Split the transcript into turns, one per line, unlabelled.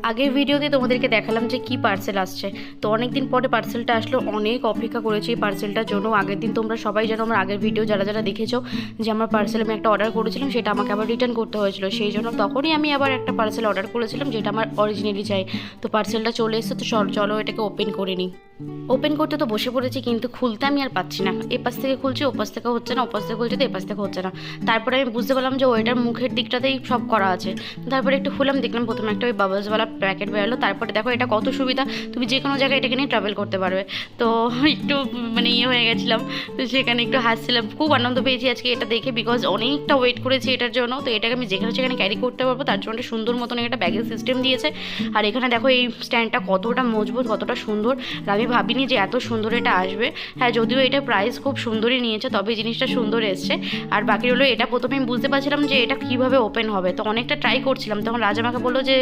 আগের ভিডিওতে তোমাদেরকে দেখালাম যে কি পার্সেল আসছে। তো অনেক দিন পরে পার্সেলটা আসলো, অনেক অপেক্ষা করেছি এই পার্সেলটার জন্য। আগের দিন তোমরা সবাই জানো, আমার আগের ভিডিও যারা যারা দেখেছো, যে আমার পার্সেল আমি একটা অর্ডার করেছিলাম, সেটা আমাকে আবার রিটার্ন করতে হয়েছিল। সেই জন্য তখনই আমি আবার একটা পার্সেল অর্ডার করেছিলাম, যেটা আমার অরিজিনালি চাই। তো পার্সেলটা চলে এসেছে, তো চলো এটাকে ওপেন করে নিই। ওপেন করতে তো বসে পড়েছি, কিন্তু খুলতে আমি আর পাচ্ছি না। এপাশ থেকে খুলছি, ওপাশ থেকে হচ্ছে না, ওপাশ থেকে খুলছি তো এপাশ থেকে হচ্ছে না। তারপরে আমি বুঝতে পারলাম যে ওইটার মুখের দিকটাতেই সব করা আছে। তারপরে একটু খুললাম, দেখলাম প্রথমে একটা ওই বাবলসওয়ালা প্যাকেট বেরোলো। তারপরে দেখো এটা কত সুবিধা, তুমি যে কোনো জায়গায় এটাকে নিয়ে ট্রাভেল করতে পারবে। তো একটু মানে ইয়ে হয়ে গেছিলাম, তো সেখানে একটু হাসছিলাম, খুব আনন্দ পেয়েছি আজকে এটা দেখে, বিকজ অনেকটা ওয়েট করেছি এটার জন্য। তো এটাকে আমি যেখানে সেখানে ক্যারি করতে পারবো, তার জন্য একটা সুন্দর মতন একটা ব্যাগের সিস্টেম দিয়েছে। আর এখানে দেখো এই স্ট্যান্ডটা কতটা মজবুত, কতটা সুন্দর। আর আমি ভাবিনি যে এত সুন্দর এটা আসবে। হ্যাঁ, যদিও এটা প্রাইস খুব সুন্দরই নিয়েছে, তবে জিনিসটা সুন্দর এসছে। আর বাকি হলো, এটা প্রথমে আমি বুঝতে পারছিলাম যে এটা কীভাবে ওপেন হবে, তো অনেকটা ট্রাই করছিলাম। তখন রাজা আমাকে বললো যে